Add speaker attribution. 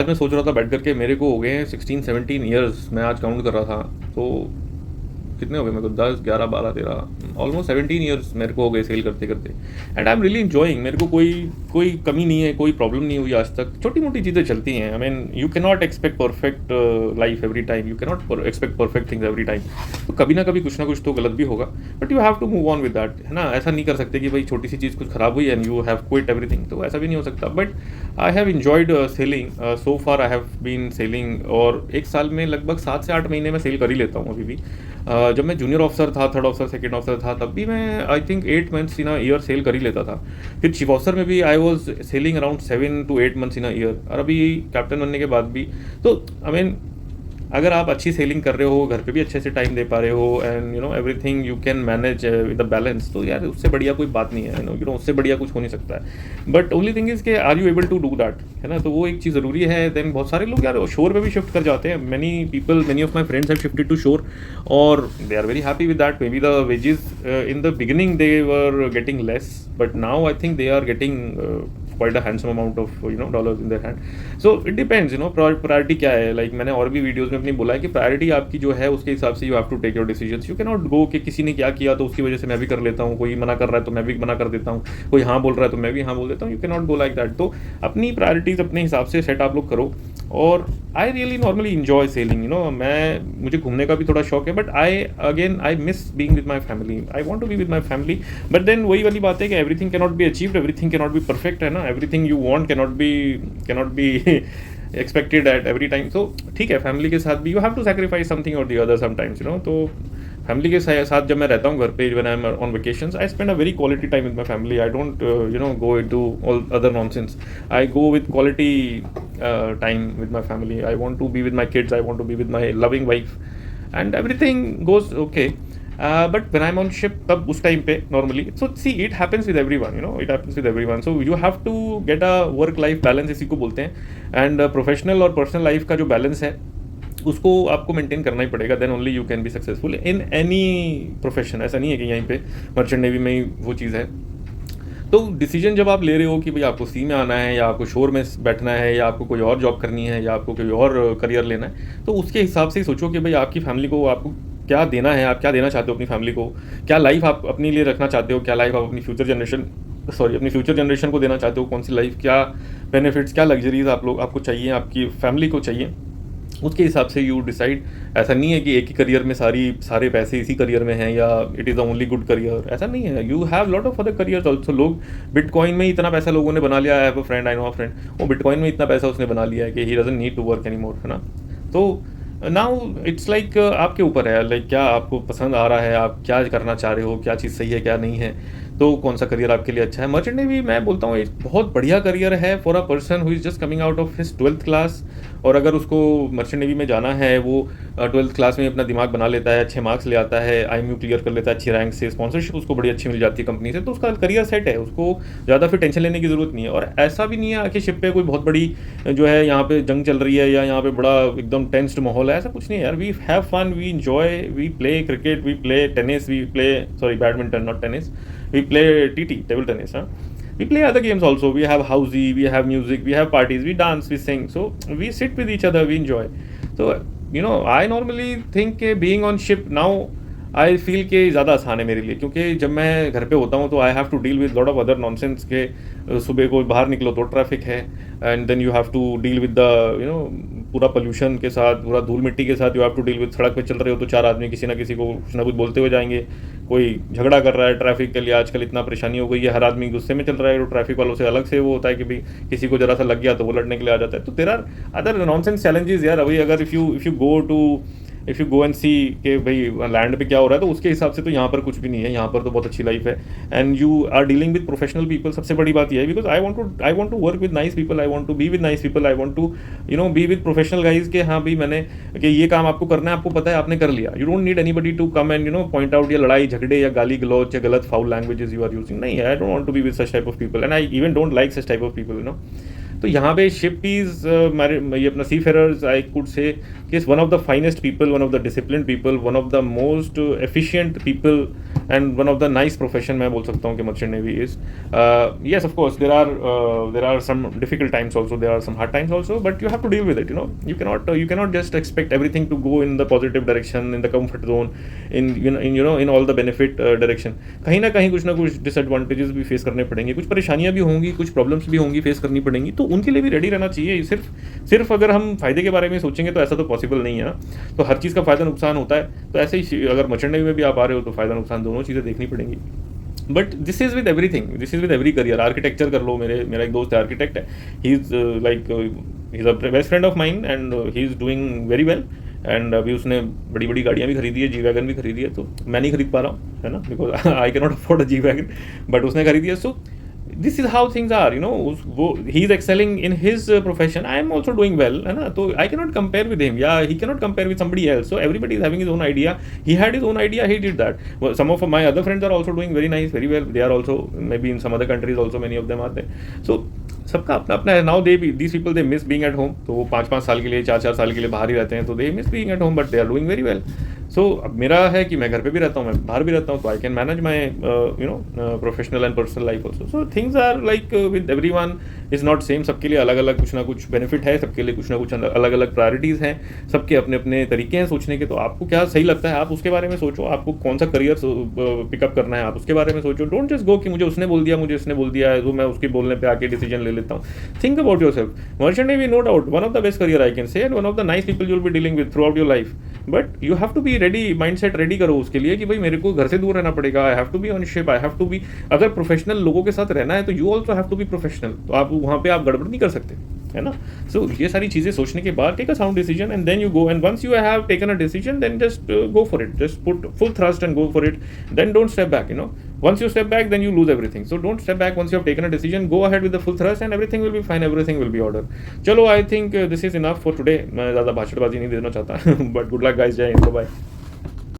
Speaker 1: आज मैं सोच रहा था बैठ कर के, मेरे को हो गए हैं 16-17 ईयर्स, मैं आज काउंट कर रहा था तो कितने हो गए मेरे को, 10, 11, 12, 13, ऑलमोस्ट 17 ईयर्स मेरे को हो गए सेल करते करते। And I am really enjoying. मेरे को कोई कोई कमी नहीं है, कोई प्रॉब्लम नहीं हुई आज तक। छोटी मोटी चीज़ें चलती हैं। I mean you can not expect perfect life every time, you can not expect perfect things every time. तो कभी ना कभी कुछ ना कुछ तो गलत भी होगा, but you have to move on with that, है ना। ऐसा नहीं कर सकते कि भाई छोटी सी चीज़ कुछ खराब हुई and you have quit everything, तो ऐसा भी नहीं हो सकता। But I have enjoyed sailing so far. I have been sailing, और एक साल में लगभग 7 से 8 महीने में सेल कर ही लेता हूँ अभी भी। जब मैं जूनियर ऑफिसर था, थर्ड ऑफिसर, सेकंड ऑफिसर था, तब भी मैं I think 8 months in a year cell कर ही लेता था। फिर चीफ ऑफिसर में भी I was selling around 7 to 8 months in a year, और अभी कैप्टन बनने के बाद भी। तो आई मीन अगर आप अच्छी सेलिंग कर रहे हो, घर पे भी अच्छे से टाइम दे पा रहे हो, and everything you can manage with the balance, तो यार उससे बढ़िया कोई बात नहीं है। उससे बढ़िया कुछ हो नहीं सकता है। बट ओनली थिंग इज के are you able to do that, है ना। तो वो एक चीज़ ज़रूरी है। देन बहुत सारे लोग यार शोर पे भी शिफ्ट कर जाते हैं। Many of my friends have shifted to shore, और they are very happy with that. Maybe the wages in the beginning they were getting less, but now I think they are getting quite a handsome amount of dollars in their hand. So it depends, priority क्या है। Like मैंने और भी videos में अपनी बोला है कि प्रायोरिटी आपकी जो है उसके हिसाब से you have to take your decisions. You can not go कि किसी ने क्या किया तो उसकी वजह से मैं भी कर लेता हूँ, कोई मना कर रहा है तो मैं भी मना कर देता हूँ, कोई हाँ बोल रहा है तो मैं भी हाँ बोल देता हूँ। You can not go like that. तो अपनी प्रायोरिटीज अपने हिसाब से सेट आप लोग करो। और I really normally enjoy sailing. मुझे घूमने का भी थोड़ा शौक है, but I miss being with my family. I want to be with my family, but then वही वाली बात है कि everything can not be achieved, everything can not be perfect, है ना। Everything you want can not be expected at every time. तो ठीक है, फैमिली के साथ भी you have to sacrifice something और दी अदर समटाइम्स। तो फैमिली के साथ जब मैं रहता हूँ घर पे, when I am on vacations, I spend a very quality time with my family. I don't go into all other nonsense. I go with quality time with my family. I want to be with my kids, I want to be with my loving wife, and everything goes okay. But when I'm on ship, तब उस time पे normally, so see it happens with everyone, it happens with everyone, so you have to get a work life balance, इसी को बोलते हैं। And professional और personal life का जो बैलेंस है उसको आपको मेंटेन करना ही पड़ेगा। Then only you can be successful in any profession. ऐसा नहीं है कि यहीं पे मर्चेंट नेवी में ही वो चीज़ है। तो डिसीजन जब आप ले रहे हो कि भाई आपको सी में आना है, या आपको शोर में बैठना है, या आपको कोई और जॉब करनी है, या आपको कोई और करियर लेना है, तो उसके हिसाब से ही सोचो कि भाई आपकी फैमिली को आपको क्या देना है, आप क्या देना चाहते हो अपनी फैमिली को, क्या लाइफ आप अपने लिए रखना चाहते हो, क्या लाइफ आप अपनी फ्यूचर जनरेशन को देना चाहते हो, कौन सी लाइफ, क्या बेनिफिट्स, क्या लग्जरीज आपको चाहिए, आपकी फैमिली को चाहिए। उसके हिसाब से यू डिसाइड। ऐसा नहीं है कि एक ही करियर में सारे पैसे इसी करियर में हैं, या it is the only good career, ऐसा नहीं है। You have lot of other careers also. लोग बिटकॉइन में इतना पैसा लोगों ने बना लिया है। Friend, I know a friend, वो बिटकॉइन में इतना पैसा उसने बना लिया है कि he doesn't need to work any more, है ना। तो नाउ इट्स लाइक आपके ऊपर है, लाइक क्या आपको पसंद आ रहा है, आप क्या करना चाह रहे हो, क्या चीज़ सही है क्या नहीं है, तो कौन सा करियर आपके लिए अच्छा है। मर्चेंट नेवी मैं बोलता हूँ एक बहुत बढ़िया करियर है for a person who is just coming out of his 12th class. और अगर उसको मर्चेंट नेवी में जाना है, वो 12th क्लास में अपना दिमाग बना लेता है, अच्छे मार्क्स ले आता है, IMU क्लियर कर लेता है अच्छी रैंक से, स्पॉन्सरशिप उसको बड़ी अच्छी मिल जाती है कंपनी से, तो उसका करियर सेट है, उसको ज़्यादा फिर टेंशन लेने की ज़रूरत नहीं है। और ऐसा भी नहीं है कि शिप पे कोई बहुत बड़ी जो है यहाँ पे जंग चल रही है, या यहाँ पे बड़ा एकदम टेंस्ड माहौल है, ऐसा कुछ नहीं है यार। We have fun, we enjoy, we play cricket, we play tennis, we play badminton, not tennis, we play TT, table tennis, huh? We play other games also. We have housey, we have music, we have parties, we dance, we sing. So we sit with each other, we enjoy. So I normally think कि being on ship now, I feel कि ज़्यादा आसान है मेरे लिए, क्योंकि जब मैं घर पे होता हूँ तो I have to deal with lot of other nonsense के। सुबह को बाहर निकलो तो ट्रैफिक है, and then you have to deal with the पूरा पोल्यूशन के साथ, पूरा धूल मिट्टी के साथ। You have to deal with, सड़क पे चल रहे हो तो चार आदमी किसी ना किसी को कुछ ना कुछ बोलते हुए जाएंगे, कोई झगड़ा कर रहा है ट्रैफिक के लिए। आजकल इतना परेशानी हो गई है, हर आदमी गुस्से में चल रहा है, तो ट्रैफिक वालों से अलग से वो होता है कि भाई किसी को जरा सा लग गया तो वो लड़ने के लिए आ जाता है। तो there are other nonsense challenges यार। अभी अगर if you go and see कि भाई लैंड पे क्या हो रहा है, तो उसके हिसाब से तो यहाँ पर कुछ भी नहीं है, यहाँ पर तो बहुत अच्छी लाइफ है। And you are dealing with professional people. सबसे बड़ी बात यह है, because I want to work with nice people, I want to be with nice people, I want to be with professional guys के हाँ भाई मैंने कि ये काम आपको करना है, आपको पता है, आपने कर लिया। You don't need anybody to come and point out या लड़ाई झगड़े या गाली गलौच या गलत foul languages you are using. नहीं, I don't want to be with such type of people, and I even don't like such type of people. तो यहाँ पे शिप इज़ ये अपना seafarers I could say is one of the finest people, one of the discipline people, one of the most efficient people and one of the nice profession मैं बोल सकता हूँ कि merchant navy is. Yes of course there are some difficult times also, there are some hard times also, but you have to deal with it, you cannot just expect everything to go in the positive direction, in the comfort zone, in all the benefit direction. कहीं ना कुछ disadvantages भी face करने पड़ेंगे, कुछ परेशानियां भी होंगी, कुछ प्रॉब्लम्स भी होंगी, फेस करनी पड़ेंगी, तो उनके लिए भी रेडी रहना चाहिए। सिर्फ अगर हम फायदे के बारे में सोचेंगे तो ऐसा तो पॉसिबल नहीं है ना। तो हर चीज़ का फायदा नुकसान होता है, तो ऐसे ही अगर मर्चेंट नेवी में भी आप आ रहे हो तो फायदा नुकसान दोनों चीज़ें देखनी पड़ेंगी। But this is with everything, this is with every career. Architecture कर लो, मेरा एक दोस्त है आर्किटेक्ट है, he is he is a best friend of mine and he is doing very well. And अभी उसने बड़ी बड़ी गाड़ियाँ भी खरीदी है, जी वैगन भी खरीदी है, तो मैं नहीं खरीद पा रहा हूँ, है ना, because I can not afford a G wagon, but उसने खरीदी है। So this is how things are, वो he is excelling in his profession, I am also doing well, है ना, तो I can not compare with him या he can not compare with somebody else. So everybody is having his own idea, he had his own idea, he did that. Some of my other friends are also doing very nice, very well, they are also may be in some other countries also, many of them आते हैं। सो सबका अपना अपना है। Now these people they miss being at home, तो वो 5-5 साल के लिए 4-4 साल के लिए बाहर ही रहते हैं, तो they miss being at home, but they are doing very well. So अब मेरा है कि मैं घर पे भी रहता हूँ, मैं बाहर भी रहता हूँ, तो I can manage my professional and personal life also. So things are like with everyone is not same, सबके लिए अलग अलग कुछ ना कुछ बेनिफिट है, सबके लिए कुछ ना कुछ अलग अलग प्रायोरिटीज़ हैं, सबके अपने अपने तरीके हैं सोचने के। तो आपको क्या सही लगता है आप उसके बारे में सोचो, आपको कौन सा करियर पिकअप करना है आप उसके बारे में सोचो। डोंट जस्ट गो कि मुझे उसने बोल दिया है, तो मैं उसके बोलने पर आके डिसीजन ले लेता हूँ। Think about yourself. Merchant Navy, no doubt, one of the best career I can say, and one of the nice people you will be dealing with throughout your life. But you have to be ready, mindset ready करो उसके लिए कि भाई मेरे को घर से दूर रहना पड़ेगा, I have to be on ship, I have to be, अगर प्रोफेशनल लोगों के साथ रहना है तो you also have to be professional, तो आप वहाँ पे आप गड़बड़ नहीं कर सकते, है ना। सो ये सारी चीज़ें सोचने के बाद take a sound decision and then you go, and once you have taken a decision then just go for it, just put full thrust and go for it, then don't step back, once you step back then you lose everything, so don't step back once you have taken a decision, go ahead with the full thrust and everything will be fine, everything will be order। चलो, I think this is enough for today, मैं ज़्यादा भाषणबाजी नहीं देना चाहता, but good luck guys, जय Hind, bye.